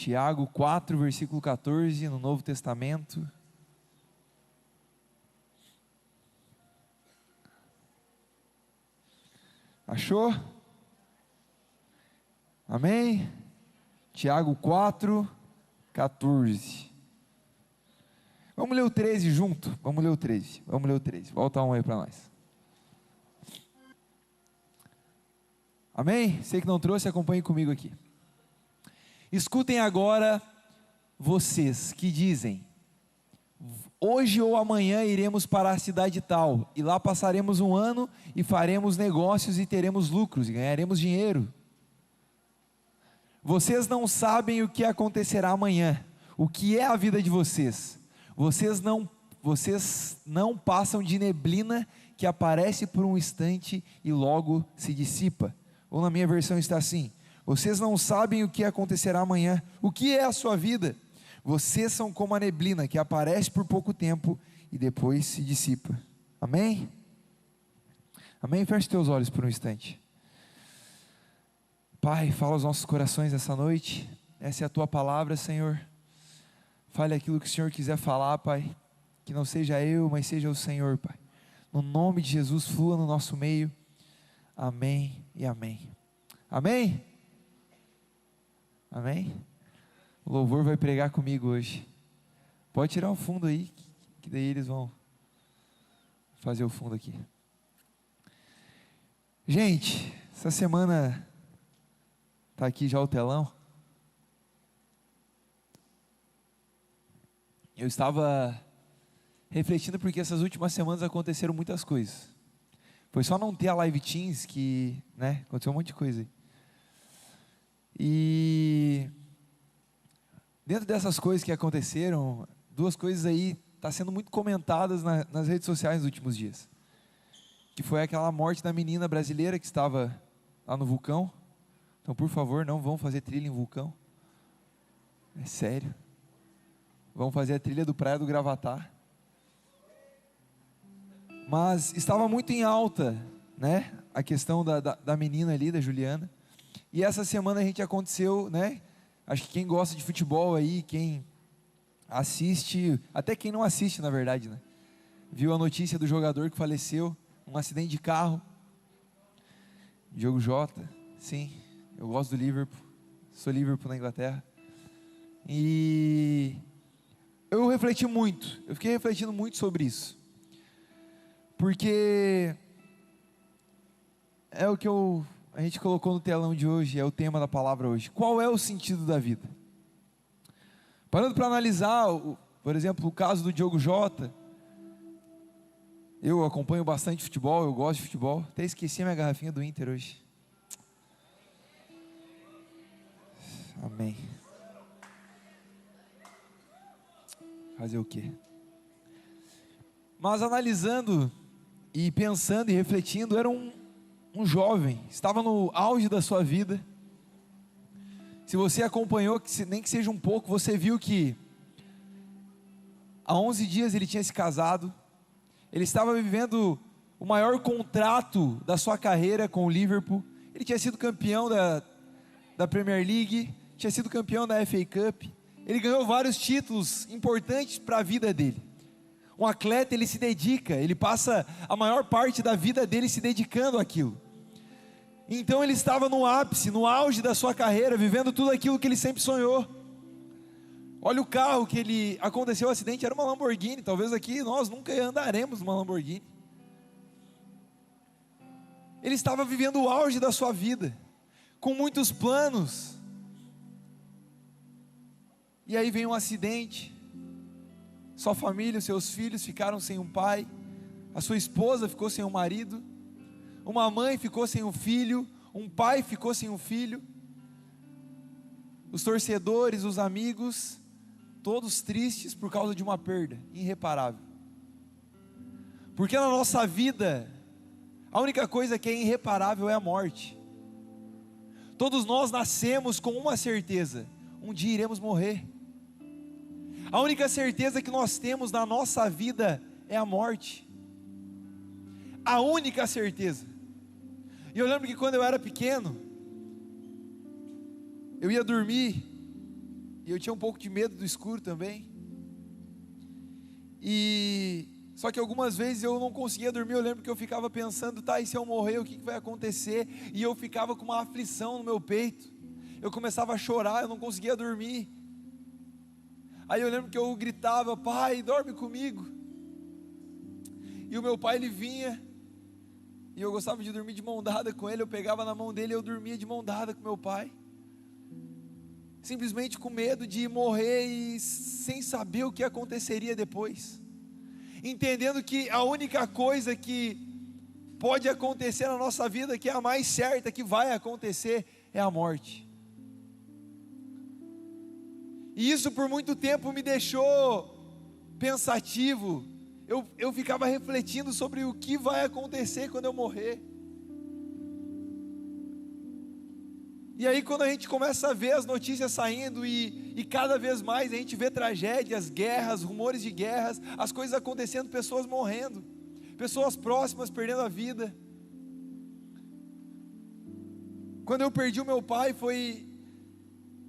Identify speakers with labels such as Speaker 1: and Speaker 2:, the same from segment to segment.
Speaker 1: Tiago 4, versículo 14, no Novo Testamento. Achou? Amém? Tiago 4, 14. Vamos ler o 13 junto? Vamos ler o 13. Volta um aí para nós. Amém? Sei que não trouxe, acompanhe comigo aqui. Escutem agora vocês que dizem: hoje ou amanhã iremos para a cidade tal, e lá passaremos um ano e faremos negócios e teremos lucros e ganharemos dinheiro. Vocês não sabem o que acontecerá amanhã. O que é a vida de vocês? Vocês não passam de neblina que aparece por um instante e logo se dissipa. Ou na minha versão está assim: vocês não sabem o que acontecerá amanhã. O que é a sua vida? Vocês são como a neblina que aparece por pouco tempo e depois se dissipa. Amém? Amém? Feche teus olhos por um instante. Pai, fala aos nossos corações essa noite. Essa é a tua palavra, Senhor. Fale aquilo que o Senhor quiser falar, Pai. Que não seja eu, mas seja o Senhor, Pai. No nome de Jesus, flua no nosso meio. Amém e amém. Amém? Amém? O louvor vai pregar comigo hoje. Pode tirar o fundo aí, que daí eles vão fazer o fundo aqui. Gente, essa semana está aqui já o telão. Eu estava refletindo porque essas últimas semanas aconteceram muitas coisas. Foi só não ter a Live Teams que, aconteceu um monte de coisa aí. E dentro dessas coisas que aconteceram, duas coisas aí estão sendo muito comentadas nas redes sociais nos últimos dias. Que foi aquela morte da menina brasileira que estava lá no vulcão. Então, por favor, não vão fazer trilha em vulcão. É sério. Vamos fazer a trilha do Praia do Gravatá. Mas estava muito em alta, a questão da menina ali, da Juliana. E essa semana a gente aconteceu, acho que quem gosta de futebol aí, quem assiste, até quem não assiste na verdade, viu a notícia do jogador que faleceu, um acidente de carro. Diogo Jota, sim, eu gosto do Liverpool, sou Liverpool na Inglaterra. E eu fiquei refletindo muito sobre isso. Porque é o que a gente colocou no telão de hoje, é o tema da palavra hoje. Qual é o sentido da vida? Parando para analisar, por exemplo, o caso do Diogo Jota. Eu acompanho bastante futebol, eu gosto de futebol. Até esqueci a minha garrafinha do Inter hoje. Amém. Fazer o quê? Mas analisando e pensando e refletindo, era um jovem, estava no auge da sua vida. Se você acompanhou, nem que seja um pouco, você viu que há 11 dias ele tinha se casado. Ele estava vivendo o maior contrato da sua carreira com o Liverpool. Ele tinha sido campeão da Premier League, tinha sido campeão da FA Cup. Ele ganhou vários títulos importantes para a vida dele. Um atleta, ele se dedica, ele passa a maior parte da vida dele se dedicando àquilo. Então ele estava no ápice, no auge da sua carreira, vivendo tudo aquilo que ele sempre sonhou. Olha o carro que aconteceu o acidente, era uma Lamborghini. Talvez aqui nós nunca andaremos numa Lamborghini. Ele estava vivendo o auge da sua vida, com muitos planos. E aí vem um acidente. Sua família, os seus filhos ficaram sem um pai. A sua esposa ficou sem um marido. Uma mãe ficou sem um filho. Um pai ficou sem um filho. Os torcedores, os amigos, todos tristes por causa de uma perda irreparável. Porque na nossa vida, a única coisa que é irreparável é a morte. Todos nós nascemos com uma certeza: um dia iremos morrer. A única certeza que nós temos na nossa vida é a morte. A única certeza. E eu lembro que quando eu era pequeno, eu ia dormir E eu tinha um pouco de medo do escuro também. Só que algumas vezes eu não conseguia dormir. Eu lembro que eu ficava pensando, tá, e se eu morrer, o que vai acontecer? E eu ficava com uma aflição no meu peito. Eu começava a chorar, eu não conseguia dormir. Aí eu lembro que eu gritava, pai, dorme comigo. E o meu pai, ele vinha, e eu gostava de dormir de mão dada com ele. Eu pegava na mão dele e eu dormia de mão dada com meu pai. Simplesmente com medo de morrer e sem saber o que aconteceria depois. Entendendo que a única coisa que pode acontecer na nossa vida, que é a mais certa que vai acontecer, é a morte. E isso por muito tempo me deixou pensativo. Eu ficava refletindo sobre o que vai acontecer quando eu morrer. E aí quando a gente começa a ver as notícias saindo e cada vez mais a gente vê tragédias, guerras, rumores de guerras, as coisas acontecendo, pessoas morrendo, pessoas próximas perdendo a vida. Quando eu perdi o meu pai, foi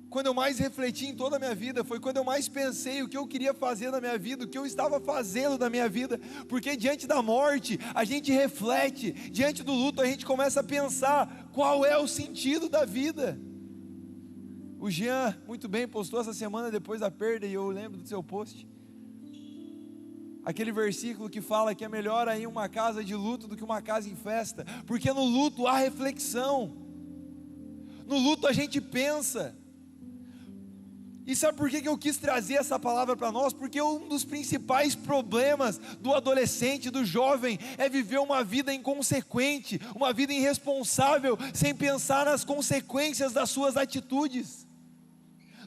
Speaker 1: quando eu mais refleti em toda a minha vida, foi quando eu mais pensei o que eu queria fazer na minha vida, o que eu estava fazendo na minha vida, porque diante da morte, a gente reflete, diante do luto, a gente começa a pensar, qual é o sentido da vida? O Jean, muito bem, postou essa semana depois da perda, e eu lembro do seu post, aquele versículo que fala que é melhor ir em uma casa de luto do que uma casa em festa, porque no luto há reflexão, no luto a gente pensa. E sabe por que eu quis trazer essa palavra para nós? Porque um dos principais problemas do adolescente, do jovem, é viver uma vida inconsequente, uma vida irresponsável, sem pensar nas consequências das suas atitudes.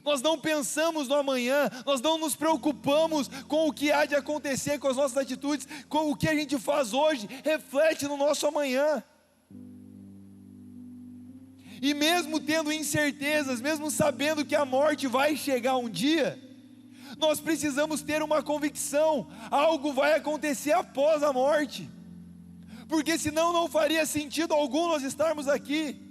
Speaker 1: Nós não pensamos no amanhã, nós não nos preocupamos com o que há de acontecer com as nossas atitudes, com o que a gente faz hoje, reflete no nosso amanhã. E mesmo tendo incertezas, mesmo sabendo que a morte vai chegar um dia, nós precisamos ter uma convicção, algo vai acontecer após a morte, porque senão não faria sentido algum nós estarmos aqui.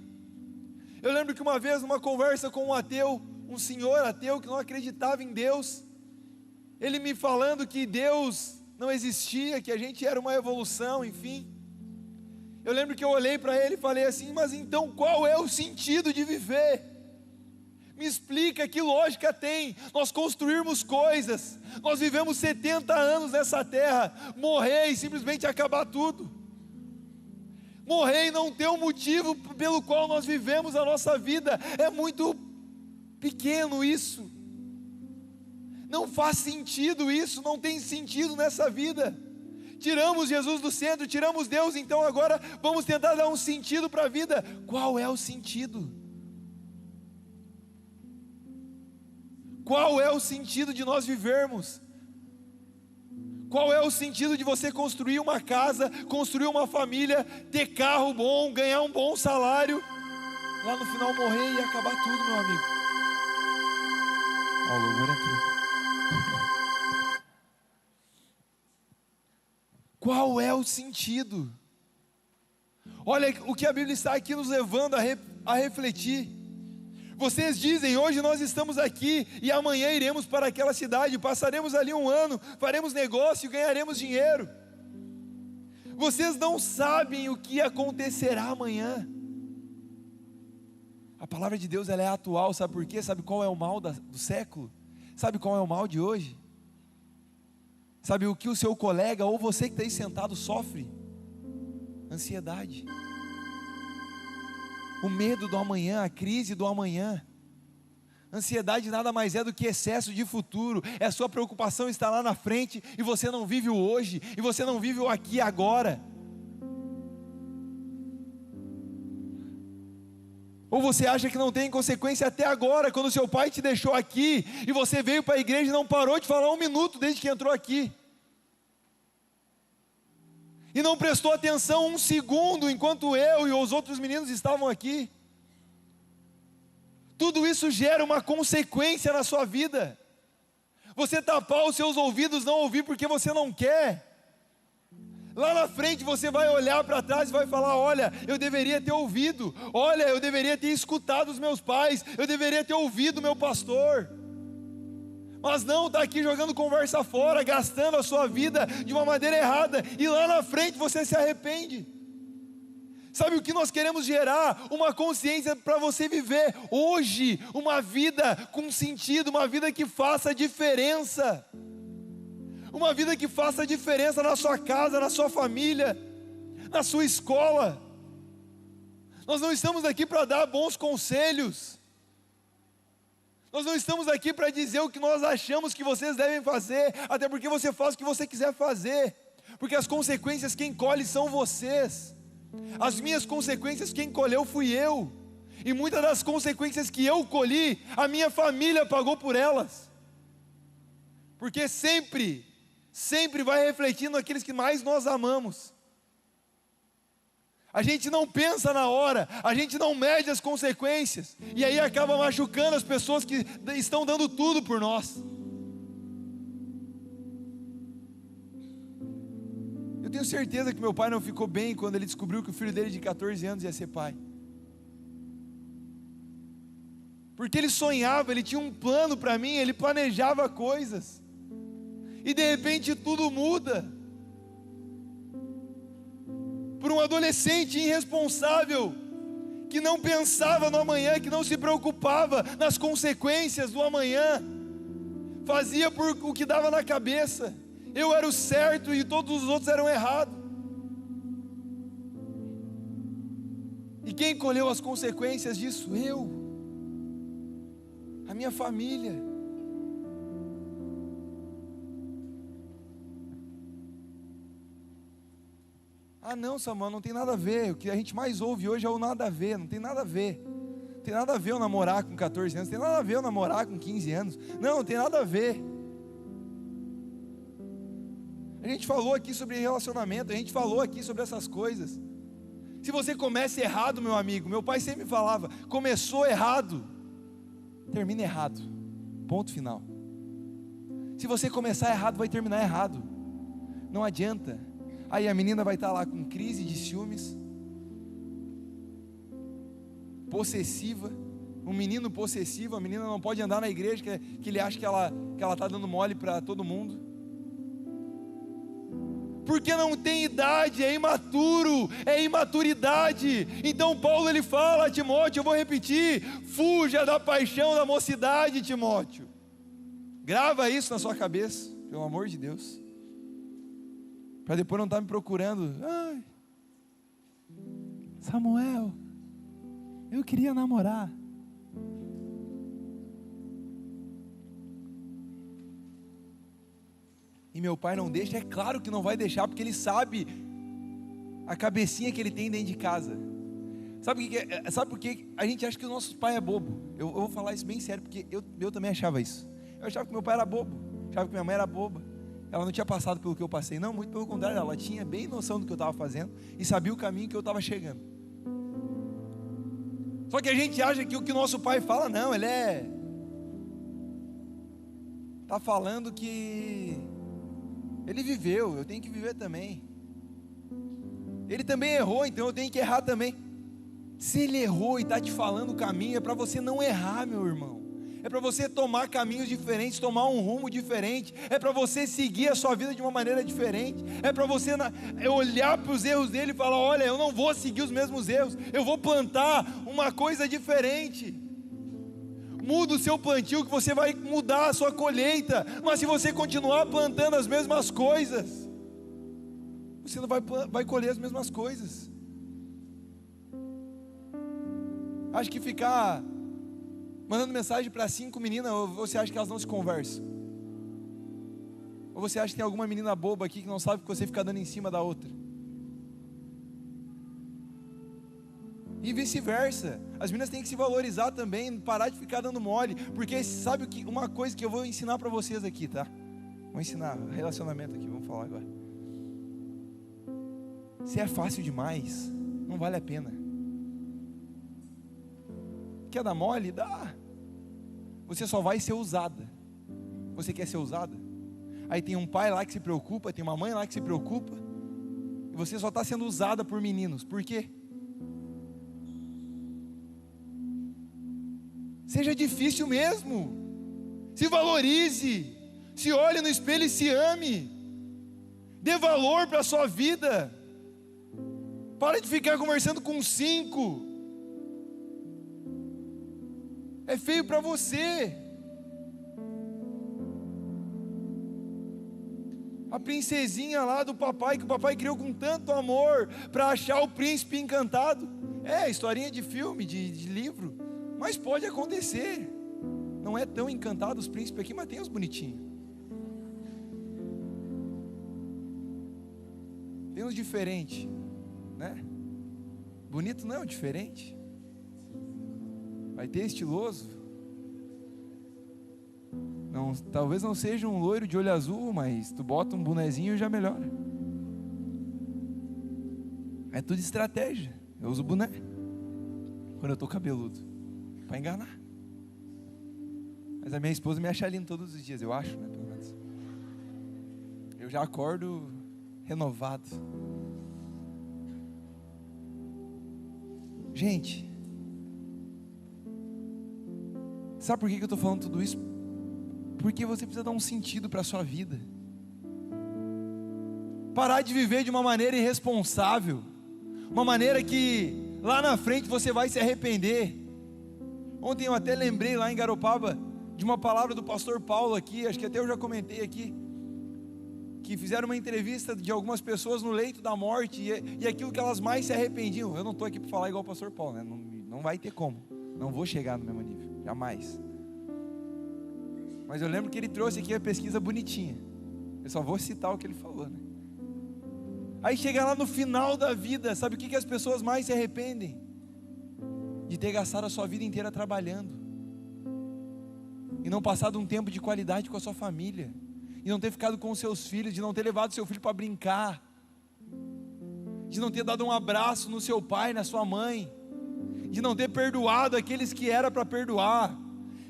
Speaker 1: Eu lembro que uma vez numa conversa com um ateu, um senhor ateu que não acreditava em Deus, ele me falando que Deus não existia, que a gente era uma evolução, enfim. Eu lembro que eu olhei para ele e falei assim, mas então qual é o sentido de viver? Me explica, que lógica tem nós construirmos coisas, nós vivemos 70 anos nessa terra, morrer e simplesmente acabar tudo, morrer e não ter um motivo pelo qual nós vivemos a nossa vida, é muito pequeno isso, não faz sentido isso, não tem sentido nessa vida. Tiramos Jesus do centro, tiramos Deus, então agora vamos tentar dar um sentido para a vida. Qual é o sentido? Qual é o sentido de nós vivermos? Qual é o sentido de você construir uma casa, construir uma família, ter carro bom, ganhar um bom salário, lá no final morrer e acabar tudo, meu amigo? Ó, o louvor entrou. Qual é o sentido? Olha o que a Bíblia está aqui nos levando a refletir. Vocês dizem, hoje nós estamos aqui e amanhã iremos para aquela cidade, passaremos ali um ano, faremos negócio e ganharemos dinheiro. Vocês não sabem o que acontecerá amanhã. A palavra de Deus ela é atual, sabe por quê? Sabe qual é o mal do século? Sabe qual é o mal de hoje? Sabe o que o seu colega ou você que está aí sentado sofre? Ansiedade. O medo do amanhã, a crise do amanhã. Ansiedade nada mais é do que excesso de futuro. É a sua preocupação estar lá na frente e você não vive o hoje, e você não vive o aqui e agora. Ou você acha que não tem consequência até agora, quando seu pai te deixou aqui, e você veio para a igreja e não parou de falar um minuto desde que entrou aqui. E não prestou atenção um segundo, enquanto eu e os outros meninos estavam aqui. Tudo isso gera uma consequência na sua vida. Você tapar os seus ouvidos, não ouvir porque você não quer. Lá na frente você vai olhar para trás e vai falar, olha, eu deveria ter ouvido, olha, eu deveria ter escutado os meus pais, eu deveria ter ouvido o meu pastor. Mas não, está aqui jogando conversa fora, gastando a sua vida de uma maneira errada, e lá na frente você se arrepende. Sabe o que nós queremos gerar? Uma consciência para você viver hoje uma vida com sentido, uma vida que faça diferença. Uma vida que faça diferença na sua casa, na sua família, na sua escola. Nós não estamos aqui para dar bons conselhos. Nós não estamos aqui para dizer o que nós achamos que vocês devem fazer, até porque você faz o que você quiser fazer, porque as consequências quem colhe são vocês. As minhas consequências quem colheu fui eu, e muitas das consequências que eu colhi, a minha família pagou por elas, porque sempre vai refletir naqueles que mais nós amamos. A gente não pensa na hora, a gente não mede as consequências, e aí acaba machucando as pessoas que estão dando tudo por nós. Eu tenho certeza que meu pai não ficou bem quando ele descobriu que o filho dele de 14 anos ia ser pai. Porque ele sonhava, ele tinha um plano para mim, ele planejava coisas, e de repente tudo muda. Por um adolescente irresponsável, que não pensava no amanhã, que não se preocupava nas consequências do amanhã, fazia por o que dava na cabeça. Eu era o certo e todos os outros eram errados. E quem colheu as consequências disso? Eu, a minha família. Ah não, Samuel, não tem nada a ver. O que a gente mais ouve hoje é o nada a ver. Não tem nada a ver. Não tem nada a ver eu namorar com 14 anos. Não tem nada a ver eu namorar com 15 anos. Não tem nada a ver. A gente falou aqui sobre relacionamento, a gente falou aqui sobre essas coisas. Se você começa errado, meu amigo, meu pai sempre falava, começou errado, termina errado, ponto final. Se você começar errado, vai terminar errado, não adianta. Aí a menina vai estar lá com crise de ciúmes, possessiva, um menino possessivo, a menina não pode andar na igreja, que ele acha que ela está dando mole para todo mundo. Porque não tem idade, é imaturo, é imaturidade. Então Paulo ele fala a Timóteo, eu vou repetir, fuja da paixão da mocidade, Timóteo. Grava isso na sua cabeça, pelo amor de Deus, para depois não estar me procurando. Ai, Samuel, eu queria namorar. E meu pai não deixa, é claro que não vai deixar, porque ele sabe a cabecinha que ele tem dentro de casa. Sabe por que a gente acha que o nosso pai é bobo? Eu vou falar isso bem sério, porque eu também achava isso. Eu achava que meu pai era bobo, achava que minha mãe era boba. Ela não tinha passado pelo que eu passei. Não, muito pelo contrário, ela tinha bem noção do que eu estava fazendo e sabia o caminho que eu estava chegando. Só que a gente acha que o que o nosso pai fala, não, ele está falando que ele viveu, eu tenho que viver também. Ele também errou, então eu tenho que errar também. Se ele errou e está te falando o caminho, é para você não errar, meu irmão. É para você tomar caminhos diferentes, tomar um rumo diferente. É para você seguir a sua vida de uma maneira diferente. É para você olhar para os erros dele e falar, olha, eu não vou seguir os mesmos erros, eu vou plantar uma coisa diferente. Muda o seu plantio que você vai mudar a sua colheita. Mas se você continuar plantando as mesmas coisas, você não vai colher as mesmas coisas. Acho que ficar mandando mensagem para 5 meninas, ou você acha que elas não se conversam? Ou você acha que tem alguma menina boba aqui que não sabe que você fica dando em cima da outra? E vice-versa, as meninas têm que se valorizar também, parar de ficar dando mole, porque sabe o que? Uma coisa que eu vou ensinar para vocês aqui, tá? Vou ensinar, relacionamento aqui, vamos falar agora. Se é fácil demais, não vale a pena. Quer dar mole? Dá. Você só vai ser usada. Você quer ser usada? Aí tem um pai lá que se preocupa, tem uma mãe lá que se preocupa, e você só está sendo usada por meninos. Por quê? Seja difícil mesmo.
Speaker 2: Se valorize, se olhe no espelho e se ame. Dê valor para a sua vida. Para de ficar conversando com 5. É feio para você. A princesinha lá do papai, que o papai criou com tanto amor para achar o príncipe encantado. É, historinha de filme, de livro. Mas pode acontecer. Não é tão encantado os príncipes aqui, mas tem os bonitinhos. Tem uns diferentes, né? Bonito não, diferente. Vai ter estiloso. Não, talvez não seja um loiro de olho azul, mas tu bota um bonezinho e já melhora. É tudo estratégia. Eu uso boné quando eu tô cabeludo, para enganar. Mas a minha esposa me acha lindo todos os dias, eu acho, né, pelo menos. Eu já acordo renovado. Gente, sabe por que eu estou falando tudo isso? Porque você precisa dar um sentido para a sua vida. Parar de viver de uma maneira irresponsável, uma maneira que lá na frente você vai se arrepender. Ontem eu até lembrei lá em Garopaba de uma palavra do pastor Paulo aqui, acho que até eu já comentei aqui, que fizeram uma entrevista de algumas pessoas no leito da morte, e aquilo que elas mais se arrependiam. Eu não estou aqui para falar igual o pastor Paulo, né? Não vai ter como, não vou chegar no mesmo nível, jamais. Mas eu lembro que ele trouxe aqui a pesquisa bonitinha, eu só vou citar o que ele falou, né? Aí chega lá no final da vida, sabe o que as pessoas mais se arrependem? De ter gastado a sua vida inteira trabalhando, e não passado um tempo de qualidade com a sua família, e não ter ficado com os seus filhos, de não ter levado seu filho para brincar, de não ter dado um abraço no seu pai, na sua mãe, de não ter perdoado aqueles que era para perdoar.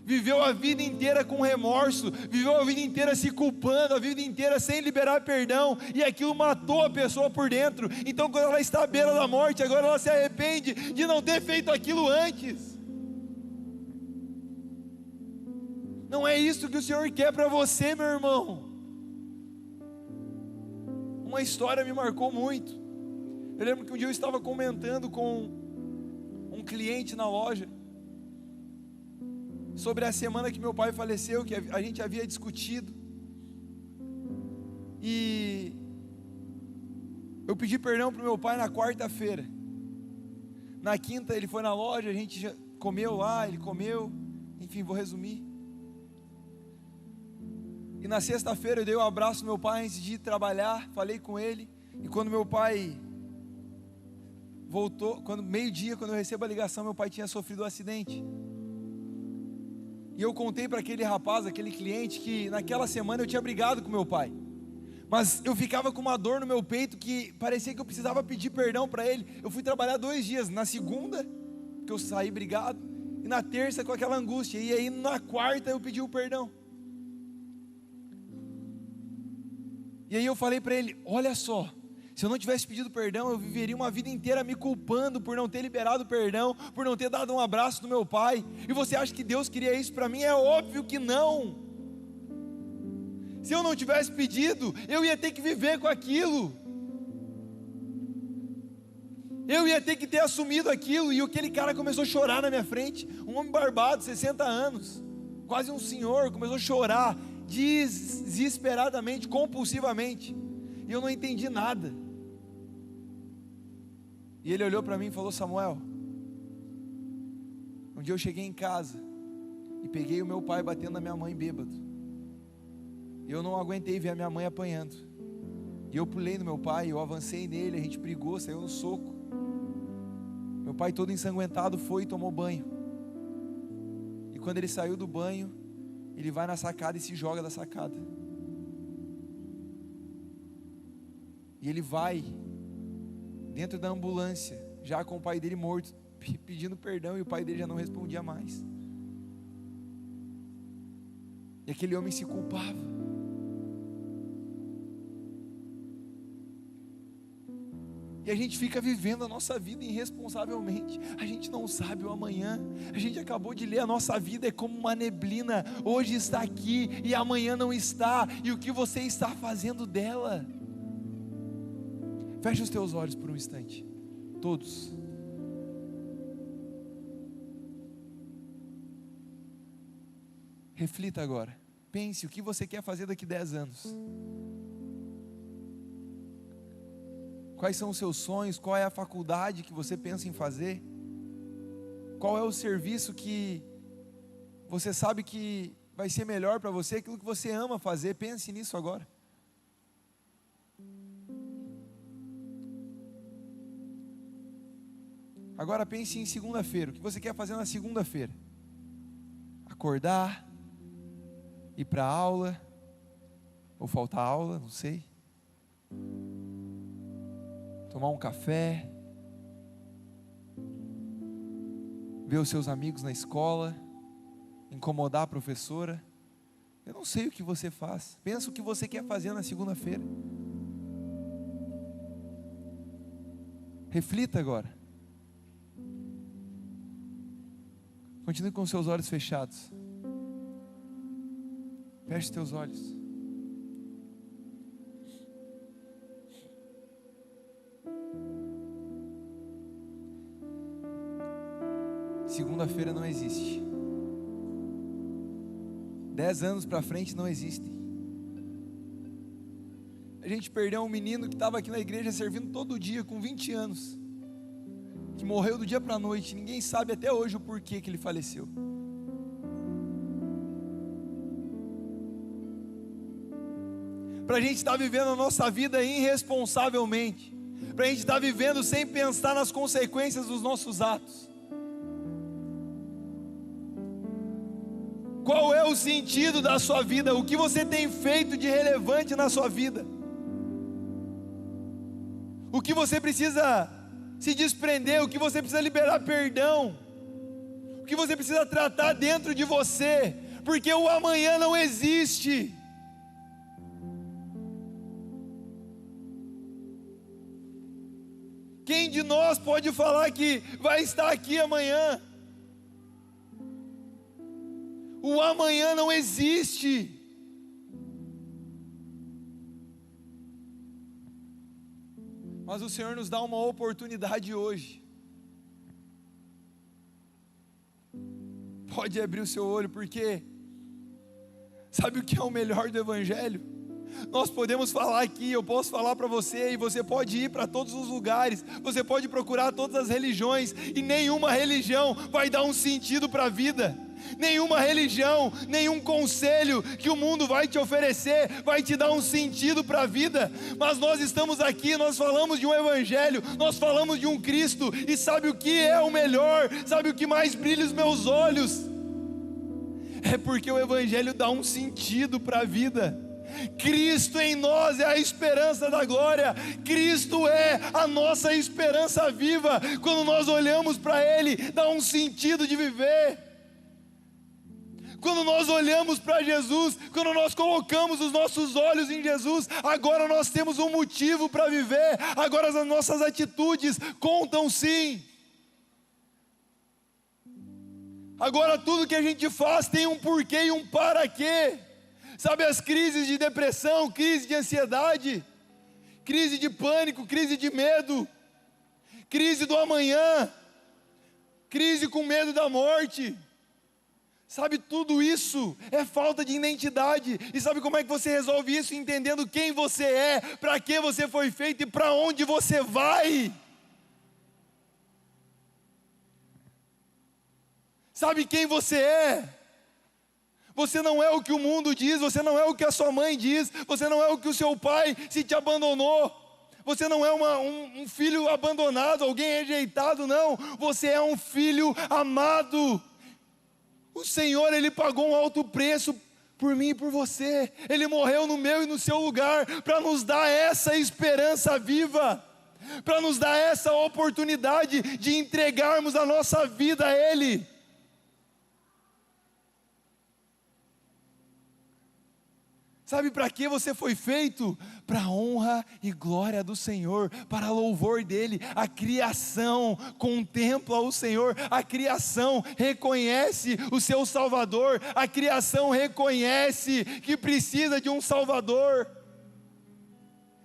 Speaker 2: Viveu a vida inteira com remorso, viveu a vida inteira se culpando, a vida inteira sem liberar perdão, e aquilo matou a pessoa por dentro. Então quando ela está à beira da morte, agora ela se arrepende de não ter feito aquilo antes. Não é isso que o Senhor quer para você, meu irmão. Uma história me marcou muito. Eu lembro que um dia eu estava comentando com um cliente na loja sobre a semana que meu pai faleceu, que a gente havia discutido, e eu pedi perdão para o meu pai na quarta-feira. Na quinta ele foi na loja, a gente já comeu lá, ele comeu, enfim, vou resumir. E na sexta-feira eu dei um abraço no meu pai antes de ir trabalhar, falei com ele, e quando meu pai voltou, meio-dia, quando eu recebo a ligação, meu pai tinha sofrido um acidente. E eu contei para aquele rapaz, aquele cliente, que naquela semana eu tinha brigado com meu pai, mas eu ficava com uma dor no meu peito que parecia que eu precisava pedir perdão para ele. Eu fui trabalhar 2 dias, na segunda, que eu saí brigado, e na terça com aquela angústia, e aí na quarta eu pedi o perdão. E aí eu falei para ele, olha só, se eu não tivesse pedido perdão, eu viveria uma vida inteira me culpando por não ter liberado perdão, por não ter dado um abraço do meu pai. E você acha que Deus queria isso para mim? É óbvio que não. Se eu não tivesse pedido, eu ia ter que viver com aquilo, eu ia ter que ter assumido aquilo. E aquele cara começou a chorar na minha frente, um homem barbado, 60 anos, quase um senhor, começou a chorar desesperadamente, compulsivamente, e eu não entendi nada. E ele olhou para mim e falou, Samuel, um dia eu cheguei em casa e peguei o meu pai batendo na minha mãe bêbado, e eu não aguentei ver a minha mãe apanhando, e eu pulei no meu pai, eu avancei nele, a gente brigou, saiu no soco. Meu pai todo ensanguentado foi e tomou banho, e quando ele saiu do banho, ele vai na sacada e se joga da sacada, e ele vai dentro da ambulância, já com o pai dele morto, pedindo perdão, e o pai dele já não respondia mais, e aquele homem se culpava. E a gente fica vivendo a nossa vida irresponsavelmente. A gente não sabe o amanhã. A gente acabou de ler, a nossa vida é como uma neblina. Hoje está aqui e amanhã não está. E o que você está fazendo dela? Feche os teus olhos por um instante. Todos. Reflita agora. Pense o que você quer fazer daqui 10 anos. Quais são os seus sonhos? Qual é a faculdade que você pensa em fazer? Qual é o serviço que você sabe que vai ser melhor para você? Aquilo que você ama fazer, pense nisso agora. Agora pense em segunda-feira. O que você quer fazer na segunda-feira? Acordar, ir para a aula, ou faltar aula, não sei. Tomar um café, ver os seus amigos na escola, incomodar a professora. Eu não sei o que você faz. Pensa o que você quer fazer na segunda-feira. Reflita agora. Continue com seus olhos fechados. Feche teus olhos. Segunda-feira não existe. 10 anos para frente não existem. A gente perdeu um menino que estava aqui na igreja servindo todo dia com 20 anos, que morreu do dia para a noite. Ninguém sabe até hoje o porquê que ele faleceu. Para a gente estar vivendo a nossa vida irresponsavelmente, para a gente estar vivendo sem pensar nas consequências dos nossos atos. Qual é o sentido da sua vida? O que você tem feito de relevante na sua vida? O que você precisa se desprender? O que você precisa liberar perdão? O que você precisa tratar dentro de você? Porque o amanhã não existe. Quem de nós pode falar que vai estar aqui amanhã? O amanhã não existe. Mas o Senhor nos dá uma oportunidade hoje. Pode abrir o seu olho, porque sabe o que é o melhor do Evangelho? Nós podemos falar aqui, eu posso falar para você, e você pode ir para todos os lugares, você pode procurar todas as religiões, e nenhuma religião vai dar um sentido para a vida. Nenhuma religião, nenhum conselho que o mundo vai te oferecer vai te dar um sentido para a vida. Mas nós estamos aqui, nós falamos de um Evangelho, nós falamos de um Cristo. E sabe o que é o melhor? Sabe o que mais brilha os meus olhos? É porque o Evangelho dá um sentido para a vida. Cristo em nós é a esperança da glória. Cristo é a nossa esperança viva. Quando nós olhamos para Ele, dá um sentido de viver. Quando nós olhamos para Jesus, quando nós colocamos os nossos olhos em Jesus, agora nós temos um motivo para viver. Agora as nossas atitudes contam sim. Agora tudo que a gente faz tem um porquê e um para quê. Sabe, as crises de depressão, crise de ansiedade, crise de pânico, crise de medo, crise do amanhã, crise com medo da morte. Sabe, tudo isso é falta de identidade. E sabe como é que você resolve isso? Entendendo quem você é, para que você foi feito e para onde você vai. Sabe quem você é? Você não é o que o mundo diz, você não é o que a sua mãe diz, você não é o que o seu pai se te abandonou. Você não é um filho abandonado, alguém rejeitado, não. Você é um filho amado. O Senhor, Ele pagou um alto preço por mim e por você. Ele morreu no meu e no seu lugar, para nos dar essa esperança viva, para nos dar essa oportunidade de entregarmos a nossa vida a Ele. Sabe para que você foi feito? Para a honra e glória do Senhor, para louvor dEle. A criação contempla o Senhor, a criação reconhece o seu Salvador, a criação reconhece que precisa de um Salvador.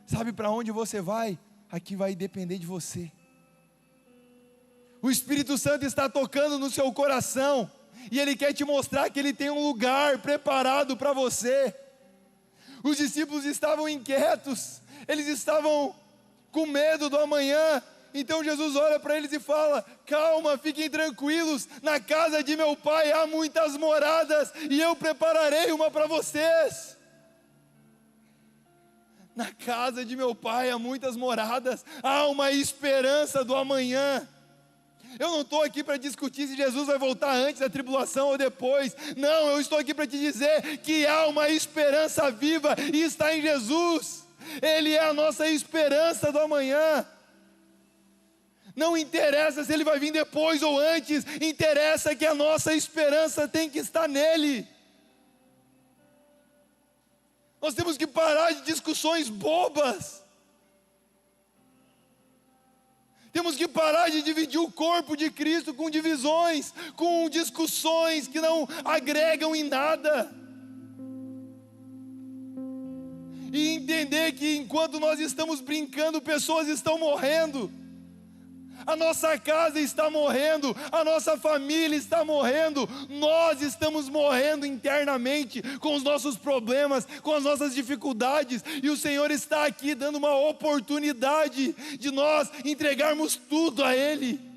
Speaker 2: Sabe para onde você vai? Aqui vai depender de você. O Espírito Santo está tocando no seu coração, e Ele quer te mostrar que Ele tem um lugar preparado para você. Os discípulos estavam inquietos, eles estavam com medo do amanhã. Então Jesus olha para eles e fala: calma, fiquem tranquilos, na casa de meu Pai há muitas moradas, e eu prepararei uma para vocês. Na casa de meu Pai há muitas moradas, há uma esperança do amanhã. Eu não estou aqui para discutir se Jesus vai voltar antes da tribulação ou depois. Não, eu estou aqui para te dizer que há uma esperança viva e está em Jesus. Ele é a nossa esperança do amanhã. Não interessa se Ele vai vir depois ou antes, interessa que a nossa esperança tem que estar nele. Nós temos que parar de discussões bobas. Temos que parar de dividir o corpo de Cristo com divisões, com discussões que não agregam em nada. E entender que enquanto nós estamos brincando, pessoas estão morrendo. A nossa casa está morrendo, a nossa família está morrendo, nós estamos morrendo internamente com os nossos problemas, com as nossas dificuldades, e o Senhor está aqui dando uma oportunidade de nós entregarmos tudo a Ele,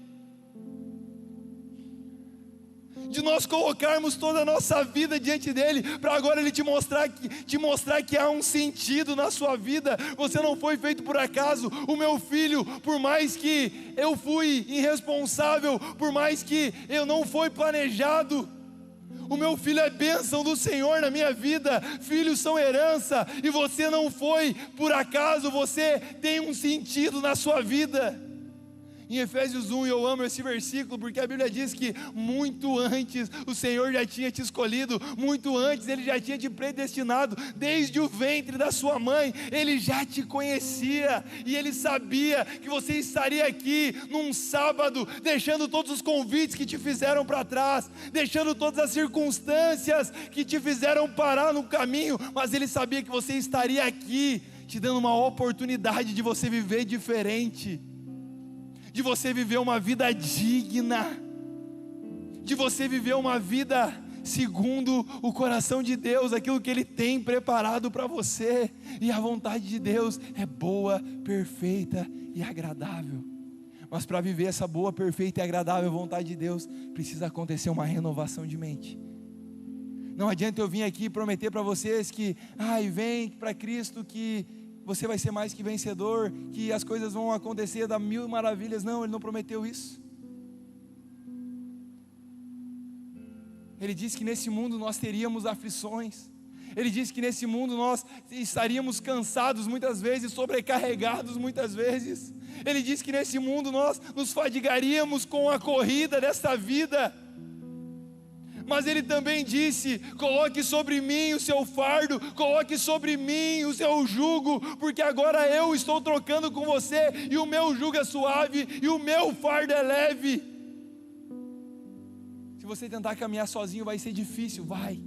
Speaker 2: de nós colocarmos toda a nossa vida diante dEle, para agora Ele te mostrar que há um sentido na sua vida. Você não foi feito por acaso. O meu filho, por mais que eu fui irresponsável, por mais que eu não fui planejado, o meu filho é bênção do Senhor na minha vida. Filhos são herança, e você não foi por acaso, você tem um sentido na sua vida. Em Efésios 1, eu amo esse versículo, porque a Bíblia diz que muito antes o Senhor já tinha te escolhido, muito antes Ele já tinha te predestinado, desde o ventre da sua mãe, Ele já te conhecia, e Ele sabia que você estaria aqui num sábado, deixando todos os convites que te fizeram para trás, deixando todas as circunstâncias que te fizeram parar no caminho, mas Ele sabia que você estaria aqui, te dando uma oportunidade de você viver diferente, de você viver uma vida digna, de você viver uma vida segundo o coração de Deus, aquilo que Ele tem preparado para você. E a vontade de Deus é boa, perfeita e agradável. Mas para viver essa boa, perfeita e agradável vontade de Deus, precisa acontecer uma renovação de mente. Não adianta eu vir aqui prometer para vocês que, vem para Cristo que você vai ser mais que vencedor, que as coisas vão acontecer da mil maravilhas. Não, Ele não prometeu isso. Ele disse que nesse mundo nós teríamos aflições. Ele disse que nesse mundo nós estaríamos cansados muitas vezes, sobrecarregados muitas vezes. Ele disse que nesse mundo nós nos fadigaríamos com a corrida desta vida. Mas Ele também disse: coloque sobre mim o seu fardo, coloque sobre mim o seu jugo, porque agora eu estou trocando com você, e o meu jugo é suave, e o meu fardo é leve. Se você tentar caminhar sozinho vai ser difícil, vai.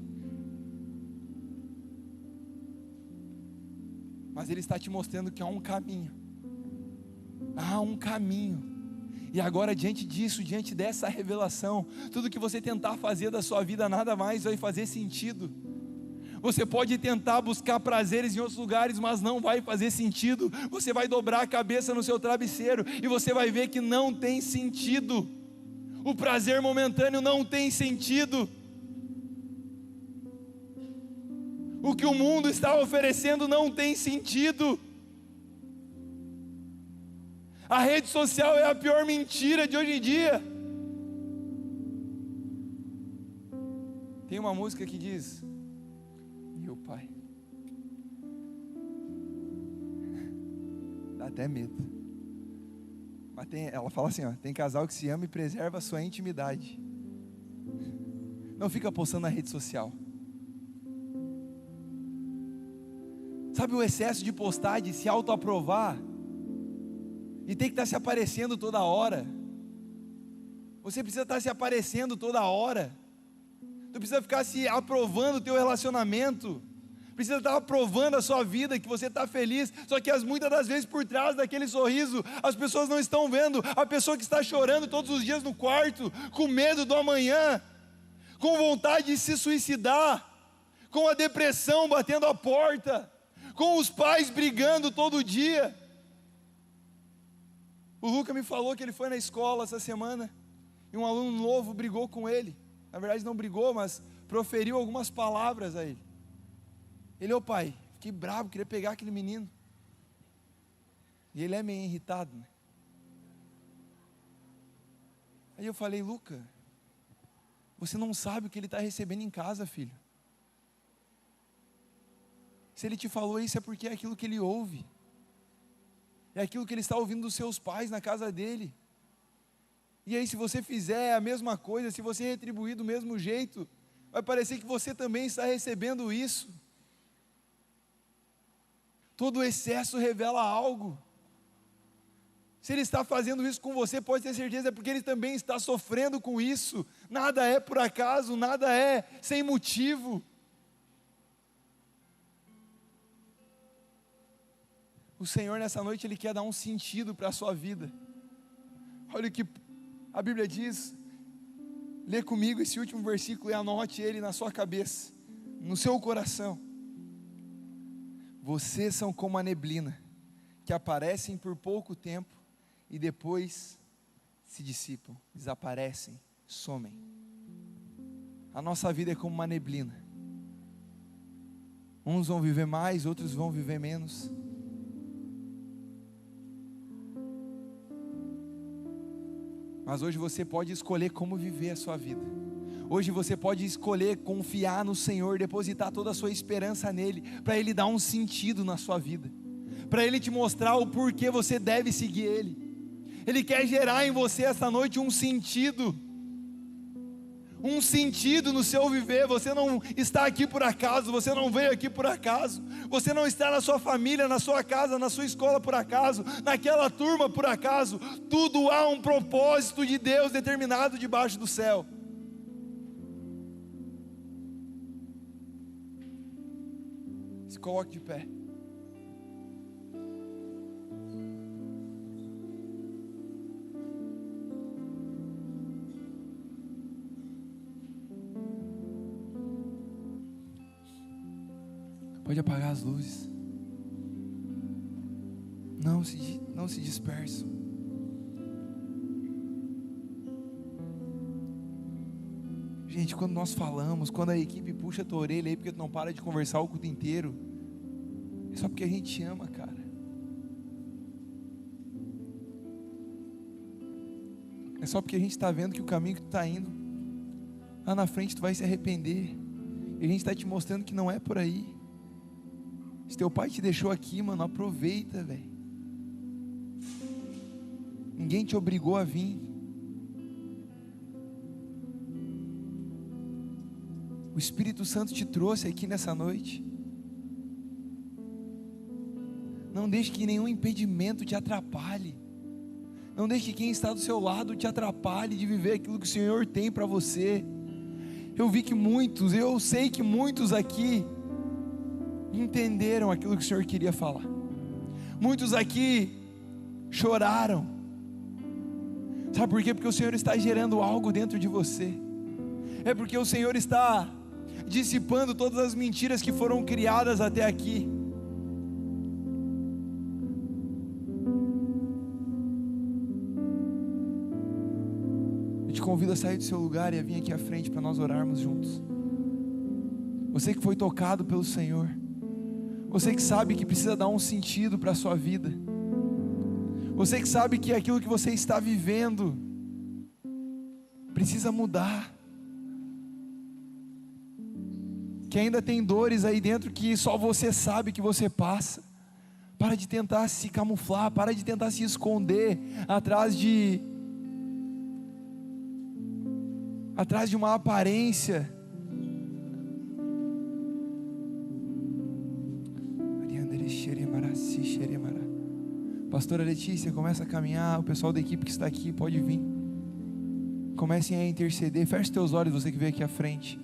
Speaker 2: Mas Ele está te mostrando que há um caminho. Há um caminho. E agora, diante disso, diante dessa revelação, tudo que você tentar fazer da sua vida nada mais vai fazer sentido. Você pode tentar buscar prazeres em outros lugares, mas não vai fazer sentido. Você vai dobrar a cabeça no seu travesseiro e você vai ver que não tem sentido. O prazer momentâneo não tem sentido. O que o mundo está oferecendo não tem sentido. A rede social é a pior mentira de hoje em dia. Tem uma música que diz: meu pai. Dá até medo. Mas ela fala assim, tem casal que se ama e preserva a sua intimidade. Não fica postando na rede social. Sabe o excesso de postar, de se autoaprovar? E tem que estar se aparecendo toda hora. Você precisa estar se aparecendo toda hora. Tu precisa ficar se aprovando o teu relacionamento. Precisa estar aprovando a sua vida, que você está feliz. Só que muitas das vezes por trás daquele sorriso, as pessoas não estão vendo a pessoa que está chorando todos os dias no quarto, com medo do amanhã, com vontade de se suicidar, com a depressão batendo a porta, com os pais brigando todo dia. O Luca me falou que ele foi na escola essa semana e um aluno novo brigou com ele. Na verdade não brigou, mas proferiu algumas palavras a ele. Ele: ô pai, fiquei bravo, queria pegar aquele menino. E ele é meio irritado, né? Aí eu falei: Luca, você não sabe o que ele está recebendo em casa, filho. Se ele te falou isso é porque é aquilo que ele ouve. É aquilo que ele está ouvindo dos seus pais na casa dele. E aí se você fizer a mesma coisa, se você retribuir do mesmo jeito, vai parecer que você também está recebendo isso. Todo excesso revela algo. Se ele está fazendo isso com você, pode ter certeza, é porque ele também está sofrendo com isso. Nada é por acaso, nada é sem motivo. O Senhor nessa noite, Ele quer dar um sentido para a sua vida. Olha o que a Bíblia diz. Lê comigo esse último versículo e anote ele na sua cabeça, no seu coração. Vocês são como a neblina, que aparecem por pouco tempo e depois se dissipam, desaparecem, somem. A nossa vida é como uma neblina. Uns vão viver mais, outros vão viver menos. Mas hoje você pode escolher como viver a sua vida. Hoje você pode escolher confiar no Senhor, depositar toda a sua esperança nele, para Ele dar um sentido na sua vida, para Ele te mostrar o porquê você deve seguir Ele. Ele quer gerar em você esta noite um sentido no seu viver. Você não está aqui por acaso, você não veio aqui por acaso, você não está na sua família, na sua casa, na sua escola por acaso, naquela turma por acaso. Tudo há um propósito de Deus determinado debaixo do céu. Se coloque de pé. Pode apagar as luzes. Não se dispersam. Gente, quando nós falamos, quando a equipe puxa a tua orelha aí porque tu não para de conversar o culto inteiro, é só porque a gente ama, cara. É só porque a gente está vendo que o caminho que tu está indo, lá na frente tu vai se arrepender. E a gente está te mostrando que não é por aí. Se teu pai te deixou aqui, mano, aproveita, velho. Ninguém te obrigou a vir. O Espírito Santo te trouxe aqui nessa noite. Não deixe que nenhum impedimento te atrapalhe. Não deixe que quem está do seu lado te atrapalhe de viver aquilo que o Senhor tem para você. Eu sei que muitos aqui entenderam aquilo que o Senhor queria falar. Muitos aqui choraram. Sabe por quê? Porque o Senhor está gerando algo dentro de você. É porque o Senhor está dissipando todas as mentiras que foram criadas até aqui. Eu te convido a sair do seu lugar e a vir aqui à frente para nós orarmos juntos. Você que foi tocado pelo Senhor, você que sabe que precisa dar um sentido para a sua vida, você que sabe que aquilo que você está vivendo precisa mudar, que ainda tem dores aí dentro que só você sabe que você passa. Para de tentar se camuflar, para de tentar se esconder atrás de uma aparência.
Speaker 1: Pastora Letícia, começa a caminhar. O pessoal da equipe que está aqui pode vir. Comecem a interceder. Feche teus olhos, você que veio aqui à frente.